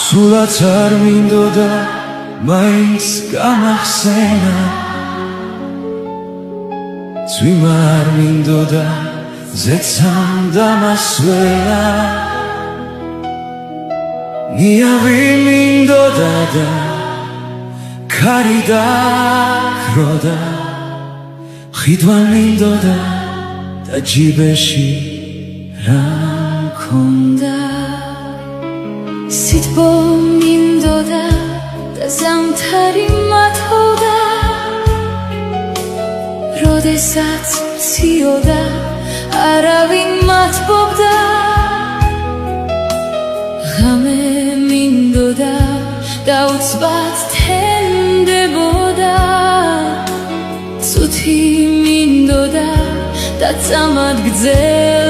სულაც არ მინდოდა მაინც გამახსენა წვიმა არ მინდოდა ზეცამ დამასვენა ნიავი მინდოდა და ქარი დახროდა ხიდვა მინდოდა და ჯიბეში რა მქონდა სითბო მინდოდა და ზამთარი მათოვდა როდესაც მციოდა არავინ მათბობდა ღამე მინდოდა და უცბად თენდებოდა წუთი მინდოდა და წამად გძელდებოდა